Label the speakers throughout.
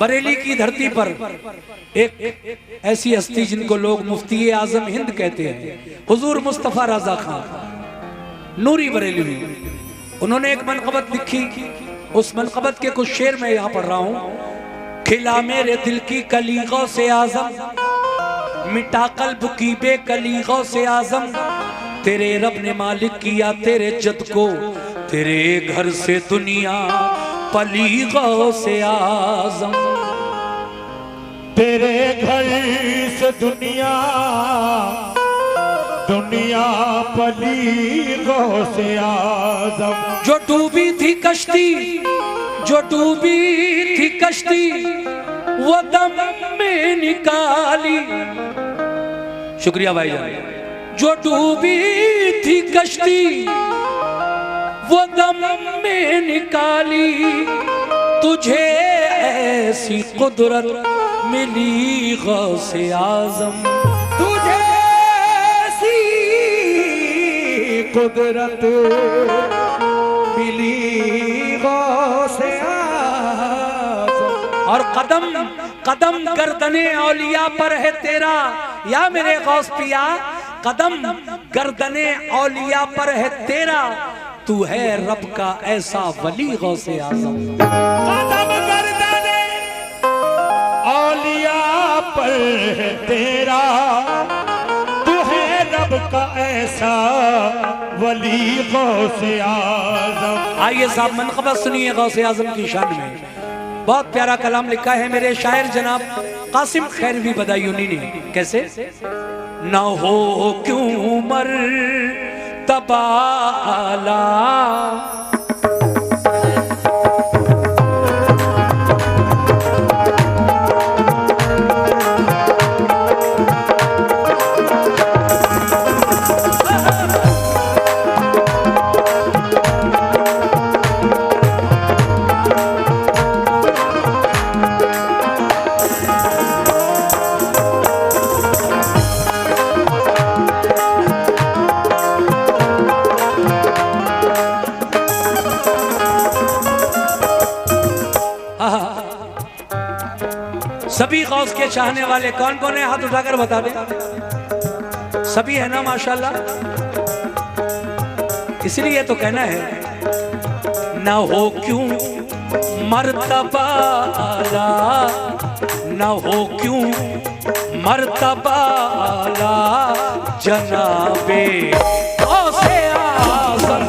Speaker 1: बरेली की धरती पर एक ऐसी हस्ती जिनको लोग मुफ्ती आजम हिंद कहते हैं, हुजूर मुस्तफा रजा खान नूरी बरेली, उन्होंने एक मनक़बत लिखी। उस मनक़बत के कुछ शेर मैं यहाँ पढ़ रहा हूँ। खिला मेरे दिल की कलीगों से आजम, मिटा कल्ब की बेकलीगों से आजम, तेरे रब ने मालिक किया तेरे जद को, तेरे घर से दुनिया पलीगों से आजम।
Speaker 2: तेरे घर से दुनिया पलीगों से आजम।
Speaker 1: जो डूबी थी कश्ती, जो डूबी थी कश्ती, वो दम में निकाली। शुक्रिया भाईजान। जो डूबी थी कश्ती, वो दम में निकाली, तुझे ऐसी कुदरत मिली गौसे आजम,
Speaker 2: तुझे ऐसी कुदरत मिली गौसे आजम।
Speaker 1: और कदम कदम गर्दने औलिया पर है तेरा, या मेरे गौस पिया, कदम गर्दने औलिया पर है तेरा, तू है रब का ऐसा वली गौसे आजम।
Speaker 2: कदम गर्दने औलिया पर है तेरा, तू है रब का ऐसा वली गौसे आजम।
Speaker 1: आइए साहब मनक़बत सुनिए गौसे आजम की शान में। बहुत प्यारा कलाम लिखा है मेरे शायर जनाब कासिम खैरवी बदायूनी ने। कैसे? न हो क्यों मर तबाला, सभी गौस के चाहने वाले कौन कौन है? हाथ उठाकर बता दें। सभी है ना माशाल्लाह? इसलिए तो कहना है ना हो क्यों मर्तबा आला, ना हो क्यों मर्तबा आला, जनाबे गौसे आज़म।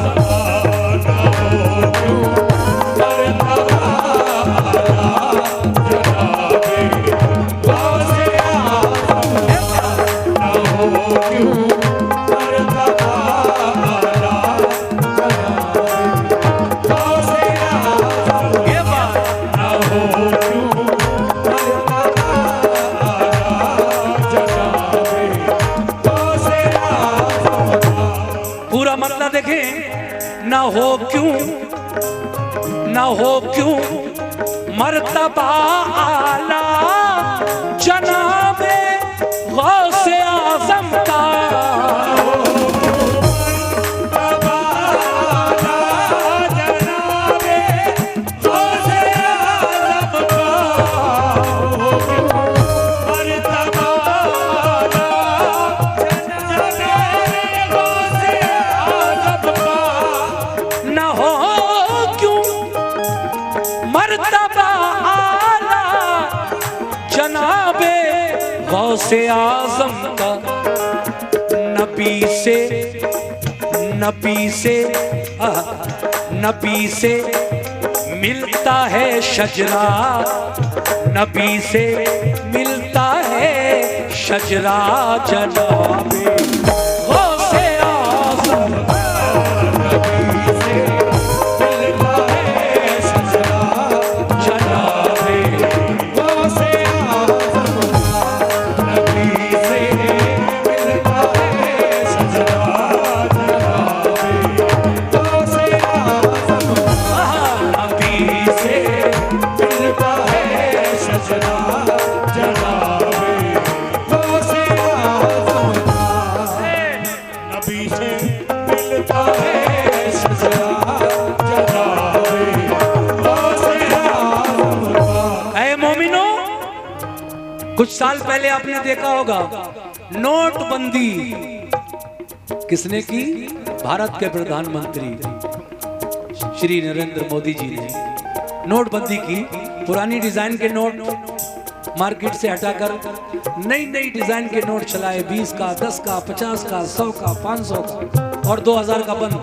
Speaker 1: ना हो क्यों, ना हो क्यों मर्तबा आला, जनाबे गौसे आज़म का। गौसे आज़म का नबी से मिलता है शजरा, नबी से मिलता है शजरा, जनाबे गौसे आज़म। नबी से मिलता है शजरा, जनाबे गौसे कुछ साल पहले आपने देखा होगा नोटबंदी किसने की? भारत के प्रधानमंत्री श्री नरेंद्र मोदी जी ने नोटबंदी की। पुरानी डिजाइन के नोट मार्केट से हटाकर नई नई डिजाइन के नोट चलाए, 20 का, 10 का, 50 का, 100 का, 500 का और 2000 का बंद।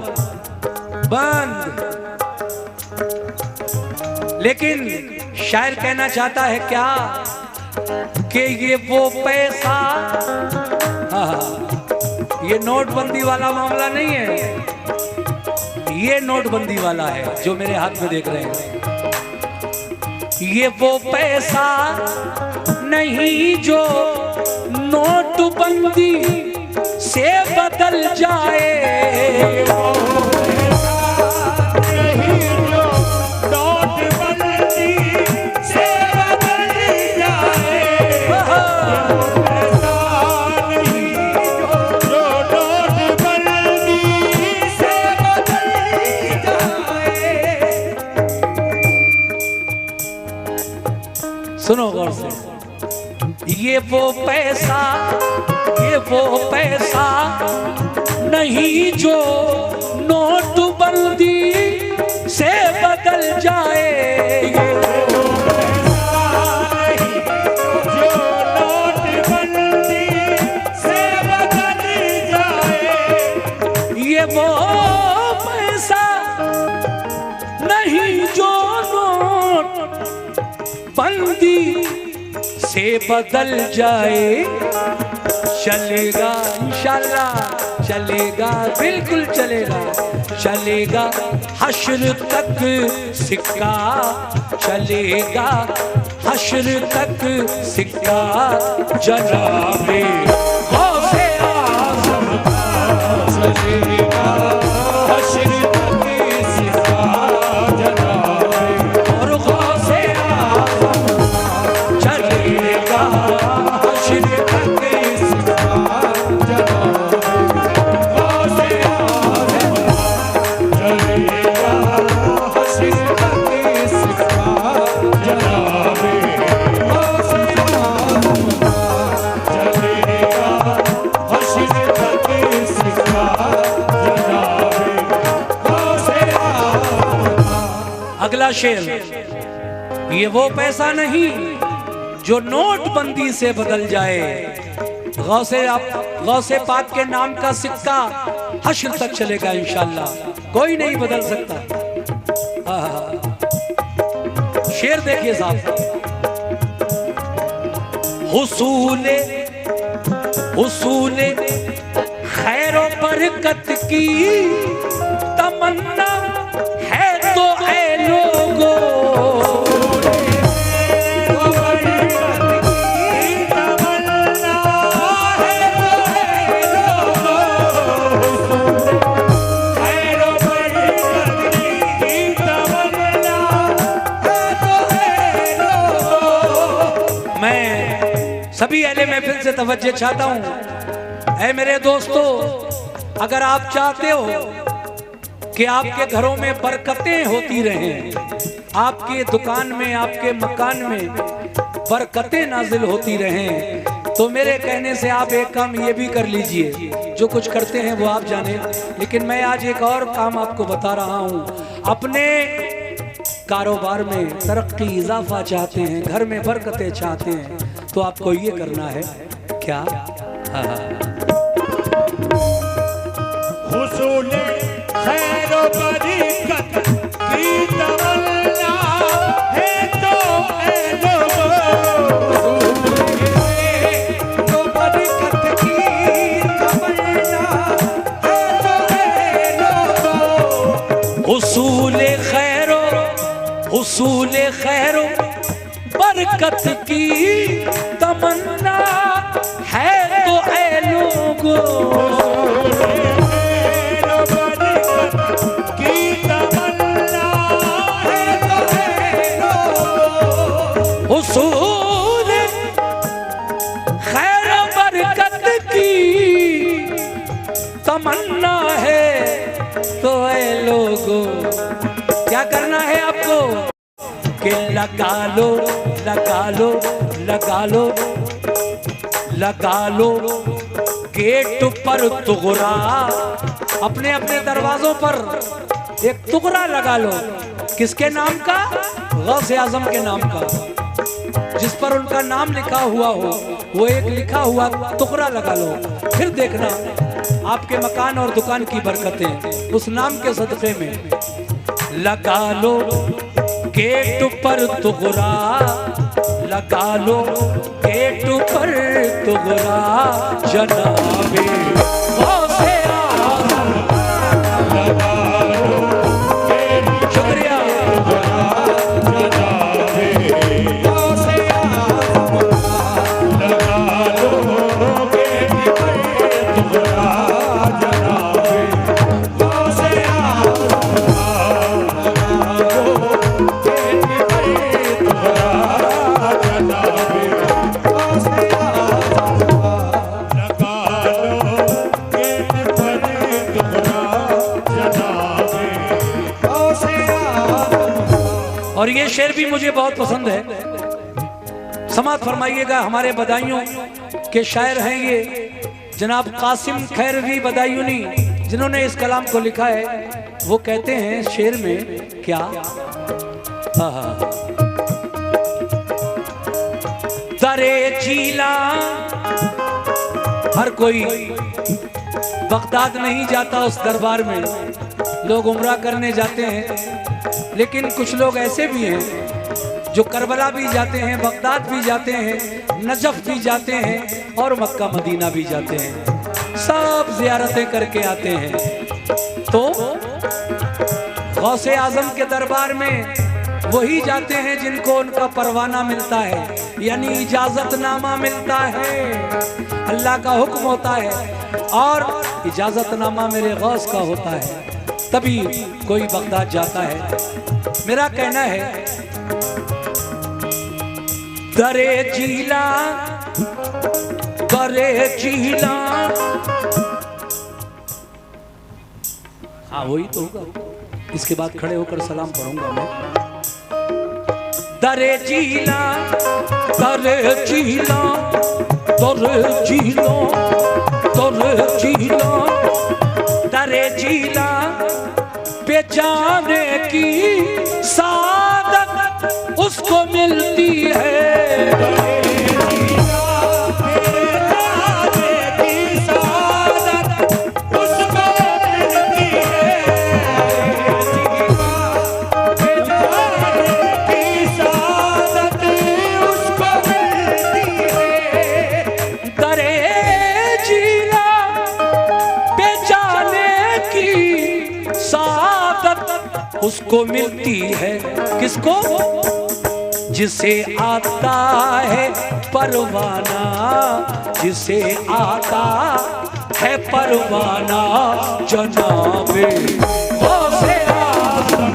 Speaker 1: लेकिन शायर कहना चाहता है क्या कि ये वो पैसा, ये नोटबंदी वाला मामला नहीं है, ये नोटबंदी वाला है जो मेरे हाथ में देख रहे हैं। ये वो पैसा नहीं जो नोटबंदी से बदल जाए, सुनो गौर से। ये वो पैसा नहीं जो नोटबंदी से बदल जाए, ये वो पैसा नहीं जो नोटबंदी से बदल जाए, ये वो पैसा नहीं जो बंदी से बदल जाए। चलेगा इंशाल्लाह, चलेगा बिल्कुल चलेगा, चलेगा हश्र तक सिक्का, चलेगा हश्र तक सिक्का, जनाबे गौसे आज़म चलेगा हश्र तक सिक्का, जनाबे और गौसे अगला शेर, ये वो पैसा नहीं जो नोटबंदी से बदल जाए। गौसे पाक के नाम का सिक्का हश्र तक चलेगा इंशाल्लाह, कोई नहीं बदल सकता। शेर देखिए साहब, हुसूले खैरो बरकत की तमन्ना है तो ऐ लोगो, सभी अहले महफिल से तवज्जो चाहता हूँ। ऐ मेरे दोस्तों, अगर आप चाहते हो कि आपके घरों में बरकतें होती रहें, आपके दुकान में, आपके मकान में बरकतें नाजिल होती रहें, तो मेरे कहने से आप एक काम ये भी कर लीजिए। जो कुछ करते हैं वो आप जाने, लेकिन मैं आज एक और काम आपको बता रहा हूँ। अपने कारोबार में तरक्की, इजाफा चाहते हैं, घर में बरकतें चाहते हैं, तो आपको ये करना है क्या?
Speaker 2: हुसूले खैर बरकत की तमन्ना है तो ऐ लोगों, तो बरकत की तमन्ना है तो ऐ लोगों।
Speaker 1: हुसूले खैर बरकत की तमन्ना है तो ऐ लोगों, हुसूल खैर बरकत की तमन्ना है तो ऐ लोगों। क्या करना है आपको कि लगा लो, लगा लो, लगा लो लगा लो गेट पर तुगरा, अपने अपने दरवाजों पर एक तुगरा लगा लो। किसके नाम का? गौसे आजम के नाम का, जिस पर उनका नाम लिखा हुआ हो वो एक लिखा हुआ तुगरा लगा लो। फिर देखना आपके मकान और दुकान की बरकतें उस नाम के सदक़े में। लगा लो गेट पर तुगरा, लगा लो गेट पर तुगरा, जनाबे गौसे आज़म। शुक्रिया। और ये शेर भी मुझे बहुत पसंद है। समात फरमाइएगा। हमारे बदायूं के शायर हैं ये जनाब कासिम खैरवी बदायूनी, जिन्होंने इस कलाम को लिखा है। वो कहते हैं शेर में क्या, दरे चीला, हर कोई बगदाद नहीं जाता उस दरबार में, लोग उम्रा करने जाते हैं। लेकिन कुछ लोग ऐसे भी हैं जो करबला भी जाते हैं, बगदाद भी जाते हैं, नजफ भी जाते हैं और मक्का मदीना भी जाते हैं, सब जियारतें करके आते हैं। तो गौसे आजम के दरबार में वही जाते हैं जिनको उनका परवाना मिलता है, यानी इजाजतनामा मिलता है। अल्लाह का हुक्म होता है और इजाजतनामा मेरे गौस का होता है, तभी कोई बगदाद जाता है। मेरा कहना है दरे जीला, दरे जीला, हाँ वही तो होगा। इसके बाद खड़े होकर सलाम पढ़ूंगा मैं। दरे जीला, दरे जीला, दरे जीला, दरे जीला, दरे जीला, बेचाने की सादत उसको मिलती है। उसको मिलती है, किसको? जिसे आता है परवाना, जिसे आता है परवाना, जनाबे गौसे आज़म।